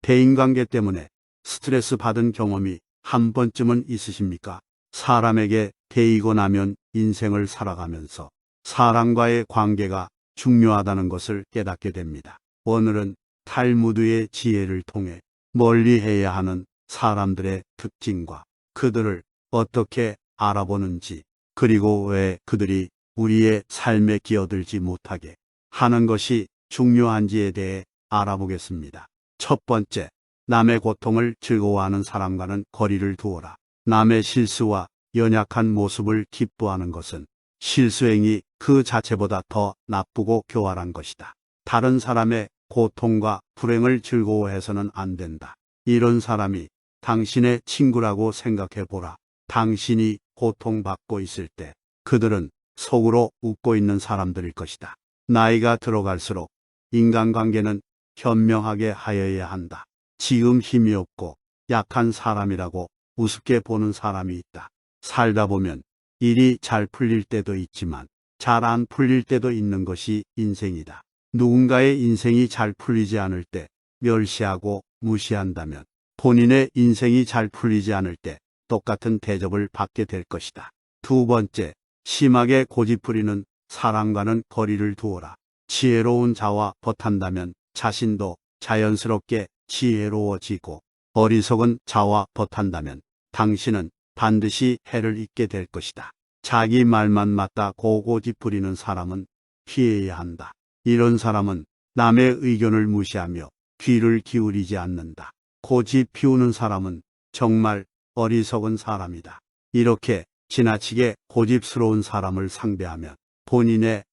대인관계 때문에 스트레스 받은 경험이 한 번쯤은 있으십니까? 사람에게 대이고 나면 인생을 살아가면서 사람과의 관계가 중요하다는 것을 깨닫게 됩니다. 오늘은 탈무드의 지혜를 통해 멀리해야 하는 사람들의 특징과 그들을 어떻게 알아보는지, 그리고 왜 그들이 우리의 삶에 끼어들지 못하게 하는 것이 중요한지에 대해 알아보겠습니다. 첫 번째, 남의 고통을 즐거워하는 사람과는 거리를 두어라. 남의 실수와 연약한 모습을 기뻐하는 것은 실수행위 그 자체보다 더 나쁘고 교활한 것이다. 다른 사람의 고통과 불행을 즐거워해서는 안 된다. 이런 사람이 당신의 친구라고 생각해 보라. 당신이 고통받고 있을 때 그들은 속으로 웃고 있는 사람들일 것이다. 나이가 들어갈수록 인간관계는 현명하게 하여야 한다. 지금 힘이 없고 약한 사람이라고 우습게 보는 사람이 있다. 살다 보면 일이 잘 풀릴 때도 있지만 잘 안 풀릴 때도 있는 것이 인생이다. 누군가의 인생이 잘 풀리지 않을 때 멸시하고 무시한다면 본인의 인생이 잘 풀리지 않을 때 똑같은 대접을 받게 될 것이다. 두 번째, 심하게 고집부리는 사람과는 거리를 두어라. 지혜로운 자와 벗한다면 자신도 자연스럽게 지혜로워지고, 어리석은 자와 벗한다면 당신은 반드시 해를 입게 될 것이다. 자기 말만 맞다 고집 부리는 사람은 피해야 한다. 이런 사람은 남의 의견을 무시하며 귀를 기울이지 않는다. 고집 피우는 사람은 정말 어리석은 사람이다. 이렇게 지나치게 고집스러운 사람을 상대하면 본인의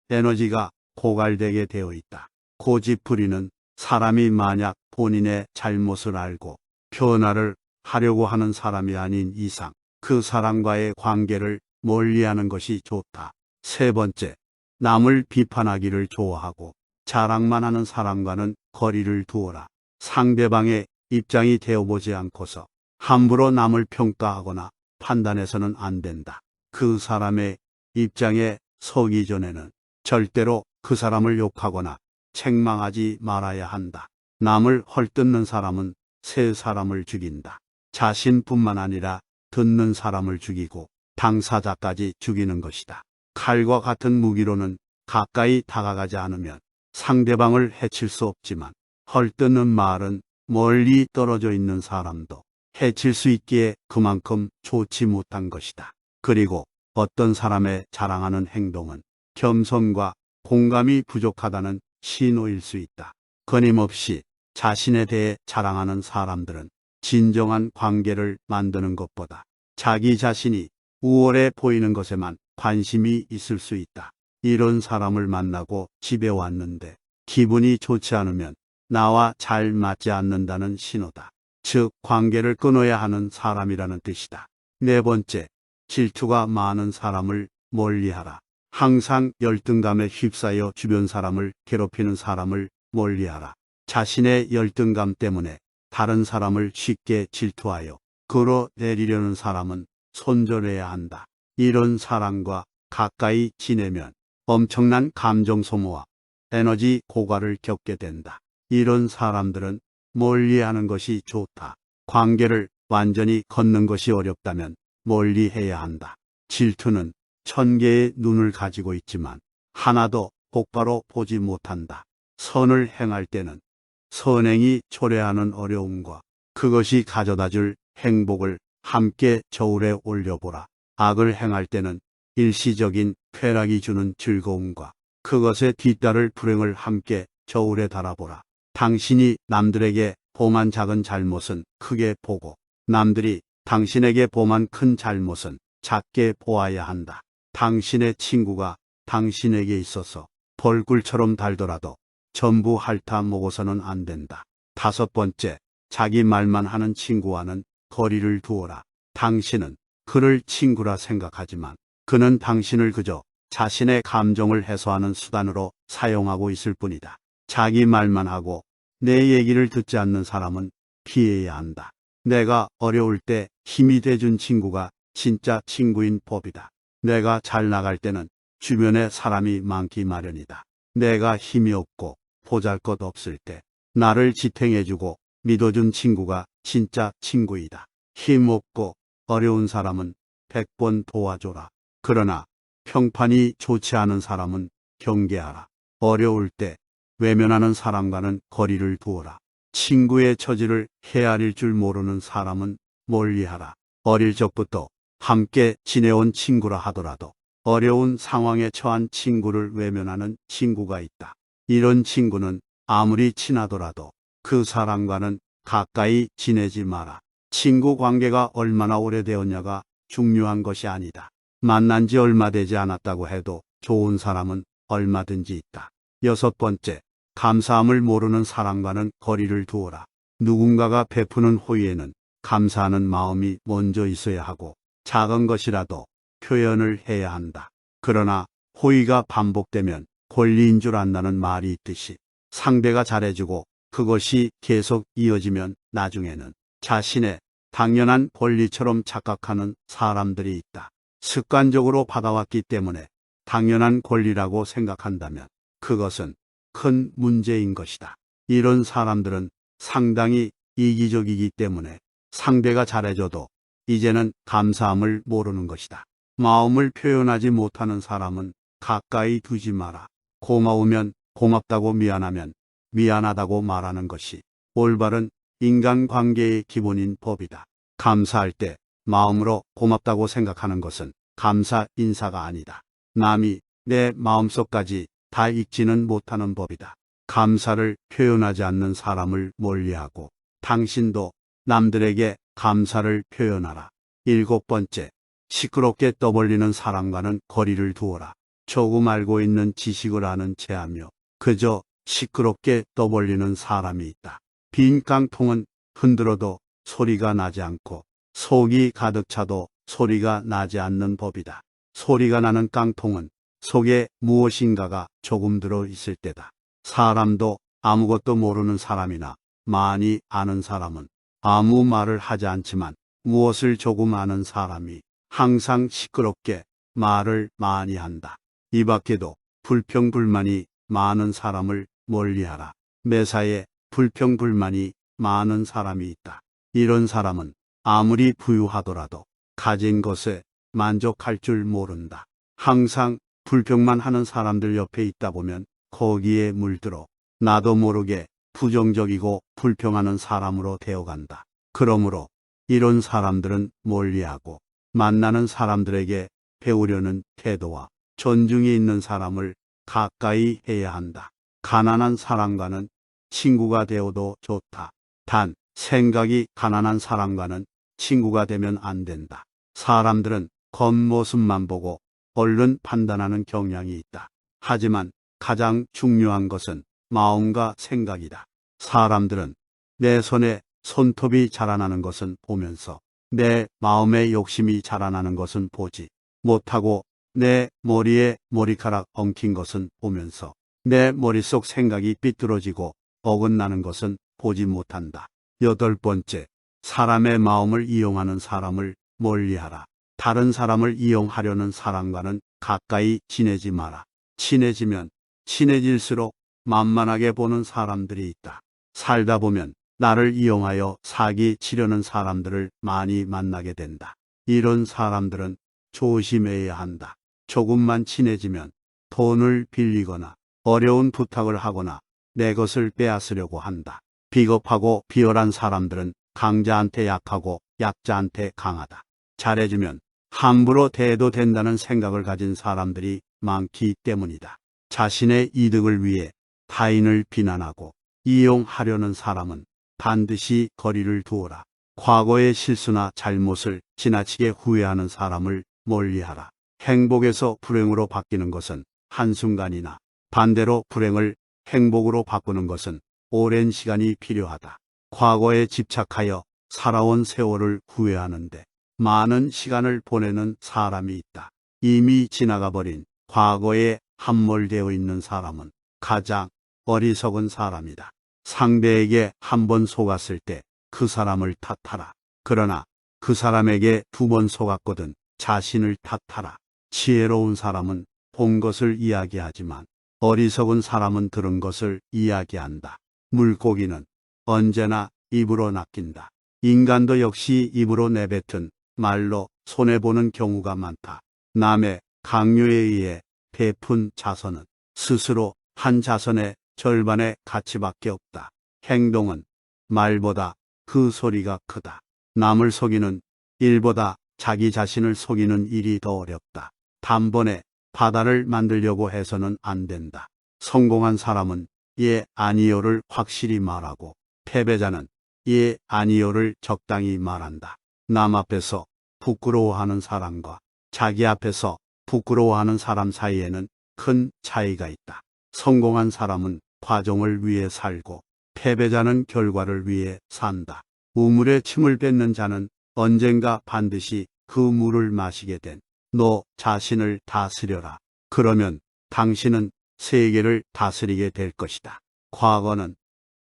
에너지가 고갈되게 되어 있다. 고집 부리는 사람이 만약 본인의 잘못을 알고 변화를 하려고 하는 사람이 아닌 이상 그 사람과의 관계를 멀리하는 것이 좋다. 세 번째, 남을 비판하기를 좋아하고 자랑만 하는 사람과는 거리를 두어라. 상대방의 입장이 되어보지 않고서 함부로 남을 평가하거나 판단해서는 안 된다. 그 사람의 입장에 서기 전에는 절대로 그 사람을 욕하거나 책망하지 말아야 한다. 남을 헐뜯는 사람은 새 사람을 죽인다. 자신뿐만 아니라 듣는 사람을 죽이고 당사자까지 죽이는 것이다. 칼과 같은 무기로는 가까이 다가가지 않으면 상대방을 해칠 수 없지만 헐뜯는 말은 멀리 떨어져 있는 사람도 해칠 수 있기에 그만큼 좋지 못한 것이다. 그리고 어떤 사람의 자랑하는 행동은 겸손과 공감이 부족하다는 신호일 수 있다. 끊임없이 자신에 대해 자랑하는 사람들은 진정한 관계를 만드는 것보다 자기 자신이 우월해 보이는 것에만 관심이 있을 수 있다. 이런 사람을 만나고 집에 왔는데 기분이 좋지 않으면 나와 잘 맞지 않는다는 신호다. 즉, 관계를 끊어야 하는 사람이라는 뜻이다. 네 번째, 질투가 많은 사람을 멀리하라. 항상 열등감에 휩싸여 주변 사람을 괴롭히는 사람을 멀리하라. 자신의 열등감 때문에 다른 사람을 쉽게 질투하여 끌어내리려는 사람은 손절해야 한다. 이런 사람과 가까이 지내면 엄청난 감정 소모와 에너지 고갈을 겪게 된다. 이런 사람들은 멀리하는 것이 좋다. 관계를 완전히 걷는 것이 어렵다면 멀리해야 한다. 질투는 1000개의 눈을 가지고 있지만 하나도 똑바로 보지 못한다. 선을 행할 때는 선행이 초래하는 어려움과 그것이 가져다줄 행복을 함께 저울에 올려보라. 악을 행할 때는 일시적인 쾌락이 주는 즐거움과 그것에 뒤따를 불행을 함께 저울에 달아보라. 당신이 남들에게 범한 작은 잘못은 크게 보고 남들이 당신에게 범한 큰 잘못은 작게 보아야 한다. 당신의 친구가 당신에게 있어서 벌꿀처럼 달더라도 전부 핥아 먹어서는 안 된다. 다섯 번째, 자기 말만 하는 친구와는 거리를 두어라. 당신은 그를 친구라 생각하지만 그는 당신을 그저 자신의 감정을 해소하는 수단으로 사용하고 있을 뿐이다. 자기 말만 하고 내 얘기를 듣지 않는 사람은 피해야 한다. 내가 어려울 때 힘이 돼준 친구가 진짜 친구인 법이다. 내가 잘 나갈 때는 주변에 사람이 많기 마련이다. 내가 힘이 없고 보잘것 없을 때 나를 지탱해주고 믿어준 친구가 진짜 친구이다. 힘없고 어려운 사람은 100번 도와줘라. 그러나 평판이 좋지 않은 사람은 경계하라. 어려울 때 외면하는 사람과는 거리를 두어라. 친구의 처지를 헤아릴 줄 모르는 사람은 멀리하라. 어릴 적부터 함께 지내온 친구라 하더라도 어려운 상황에 처한 친구를 외면하는 친구가 있다. 이런 친구는 아무리 친하더라도 그 사람과는 가까이 지내지 마라. 친구 관계가 얼마나 오래되었냐가 중요한 것이 아니다. 만난 지 얼마 되지 않았다고 해도 좋은 사람은 얼마든지 있다. 여섯 번째, 감사함을 모르는 사람과는 거리를 두어라. 누군가가 베푸는 호의에는 감사하는 마음이 먼저 있어야 하고 작은 것이라도 표현을 해야 한다. 그러나 호의가 반복되면 권리인 줄 안다는 말이 있듯이 상대가 잘해주고 그것이 계속 이어지면 나중에는 자신의 당연한 권리처럼 착각하는 사람들이 있다. 습관적으로 받아왔기 때문에 당연한 권리라고 생각한다면 그것은 큰 문제인 것이다. 이런 사람들은 상당히 이기적이기 때문에 상대가 잘해줘도 이제는 감사함을 모르는 것이다. 마음을 표현하지 못하는 사람은 가까이 두지 마라. 고마우면 고맙다고 미안하면 미안하다고 말하는 것이 올바른 인간관계의 기본인 법이다. 감사할 때 마음으로 고맙다고 생각하는 것은 감사 인사가 아니다. 남이 내 마음속까지 다 읽지는 못하는 법이다. 감사를 표현하지 않는 사람을 멀리하고 당신도 남들에게 감사를 표현하라. 일곱 번째, 시끄럽게 떠벌리는 사람과는 거리를 두어라. 조금 알고 있는 지식을 아는 체하며 그저 시끄럽게 떠벌리는 사람이 있다. 빈 깡통은 흔들어도 소리가 나지 않고 속이 가득 차도 소리가 나지 않는 법이다. 소리가 나는 깡통은 속에 무엇인가가 조금 들어 있을 때다. 사람도 아무것도 모르는 사람이나 많이 아는 사람은 아무 말을 하지 않지만 무엇을 조금 아는 사람이 항상 시끄럽게 말을 많이 한다. 이 밖에도 불평불만이 많은 사람을 멀리하라. 매사에 불평불만이 많은 사람이 있다. 이런 사람은 아무리 부유하더라도 가진 것에 만족할 줄 모른다. 항상 불평만 하는 사람들 옆에 있다 보면 거기에 물들어 나도 모르게 부정적이고 불평하는 사람으로 되어간다. 그러므로 이런 사람들은 멀리하고 만나는 사람들에게 배우려는 태도와 존중이 있는 사람을 가까이 해야 한다. 가난한 사람과는 친구가 되어도 좋다. 단 생각이 가난한 사람과는 친구가 되면 안 된다. 사람들은 겉모습만 보고 얼른 판단하는 경향이 있다. 하지만 가장 중요한 것은 마음과 생각이다. 사람들은 내 손에 손톱이 자라나는 것은 보면서 내 마음의 욕심이 자라나는 것은 보지 못하고 내 머리에 머리카락 엉킨 것은 보면서 내 머릿속 생각이 삐뚤어지고 어긋나는 것은 보지 못한다. 여덟 번째, 사람의 마음을 이용하는 사람을 멀리하라. 다른 사람을 이용하려는 사람과는 가까이 지내지 마라. 친해지면 친해질수록 만만하게 보는 사람들이 있다. 살다 보면 나를 이용하여 사기 치려는 사람들을 많이 만나게 된다. 이런 사람들은 조심해야 한다. 조금만 친해지면 돈을 빌리거나 어려운 부탁을 하거나 내 것을 빼앗으려고 한다. 비겁하고 비열한 사람들은 강자한테 약하고 약자한테 강하다. 잘해주면 함부로 대해도 된다는 생각을 가진 사람들이 많기 때문이다. 자신의 이득을 위해 타인을 비난하고 이용하려는 사람은 반드시 거리를 두어라. 과거의 실수나 잘못을 지나치게 후회하는 사람을 멀리하라. 행복에서 불행으로 바뀌는 것은 한순간이나 반대로 불행을 행복으로 바꾸는 것은 오랜 시간이 필요하다. 과거에 집착하여 살아온 세월을 후회하는데 많은 시간을 보내는 사람이 있다. 이미 지나가 버린 과거에 함몰되어 있는 사람은 가장 어리석은 사람이다. 상대에게 한 번 속았을 때 그 사람을 탓하라. 그러나 그 사람에게 두 번 속았거든 자신을 탓하라. 지혜로운 사람은 본 것을 이야기하지만 어리석은 사람은 들은 것을 이야기한다. 물고기는 언제나 입으로 낚인다. 인간도 역시 입으로 내뱉은 말로 손해보는 경우가 많다. 남의 강요에 의해 베푼 자선은 스스로 한 자선의 절반의 가치밖에 없다. 행동은 말보다 그 소리가 크다. 남을 속이는 일보다 자기 자신을 속이는 일이 더 어렵다. 단번에 바다를 만들려고 해서는 안 된다. 성공한 사람은 예, 아니요를 확실히 말하고 패배자는 예, 아니요를 적당히 말한다. 남 앞에서 부끄러워하는 사람과 자기 앞에서 부끄러워하는 사람 사이에는 큰 차이가 있다. 성공한 사람은 과정을 위해 살고 패배자는 결과를 위해 산다. 우물에 침을 뱉는 자는 언젠가 반드시 그 물을 마시게 된 너 자신을 다스려라. 그러면 당신은 세계를 다스리게 될 것이다. 과거는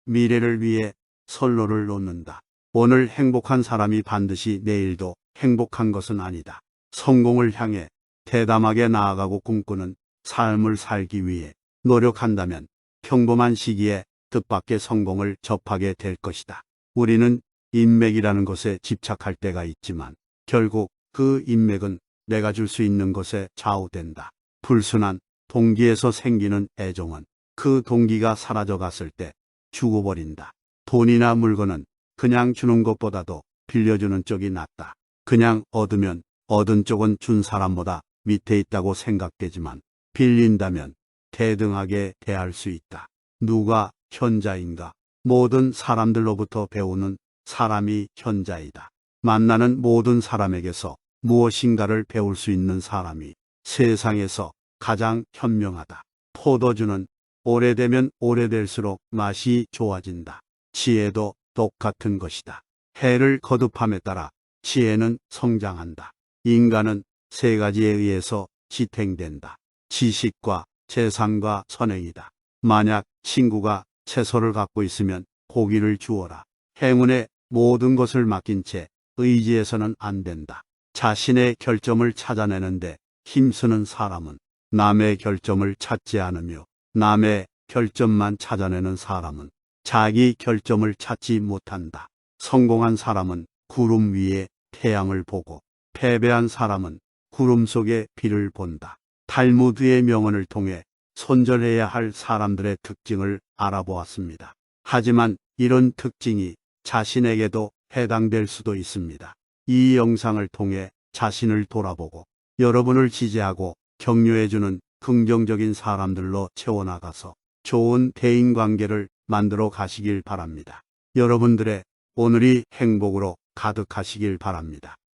미래를 위해 선로를 놓는다. 오늘 행복한 사람이 반드시 내일도 행복한 것은 아니다. 성공을 향해 대담하게 나아가고 꿈꾸는 삶을 살기 위해 노력한다면 평범한 시기에 뜻밖의 성공을 접하게 될 것이다. 우리는 인맥이라는 것에 집착할 때가 있지만 결국 그 인맥은 내가 줄 수 있는 것에 좌우된다. 불순한 동기에서 생기는 애정은 그 동기가 사라져 갔을 때 죽어버린다. 돈이나 물건은 그냥 주는 것보다도 빌려주는 쪽이 낫다. 그냥 얻으면 얻은 쪽은 준 사람보다 밑에 있다고 생각되지만 빌린다면 대등하게 대할 수 있다. 누가 현자인가? 모든 사람들로부터 배우는 사람이 현자이다. 만나는 모든 사람에게서 무엇인가를 배울 수 있는 사람이 세상에서 가장 현명하다. 포도주는 오래되면 오래될수록 맛이 좋아진다. 지혜도 똑같은 것이다. 해를 거듭함에 따라 지혜는 성장한다. 인간은 세 가지에 의해서 지탱된다. 지식과 재산과 선행이다. 만약 친구가 채소를 갖고 있으면 고기를 주어라. 행운에 모든 것을 맡긴 채 의지해서는 안 된다. 자신의 결점을 찾아내는데 힘쓰는 사람은 남의 결점을 찾지 않으며 남의 결점만 찾아내는 사람은 자기 결점을 찾지 못한다. 성공한 사람은 구름 위에 태양을 보고 패배한 사람은 구름 속에 비를 본다. 탈무드의 명언을 통해 손절해야 할 사람들의 특징을 알아보았습니다. 하지만 이런 특징이 자신에게도 해당될 수도 있습니다. 이 영상을 통해 자신을 돌아보고 여러분을 지지하고 격려해주는 긍정적인 사람들로 채워나가서 좋은 대인관계를 만들어 가시길 바랍니다. 여러분들의 오늘이 행복으로 가득하시길 바랍니다.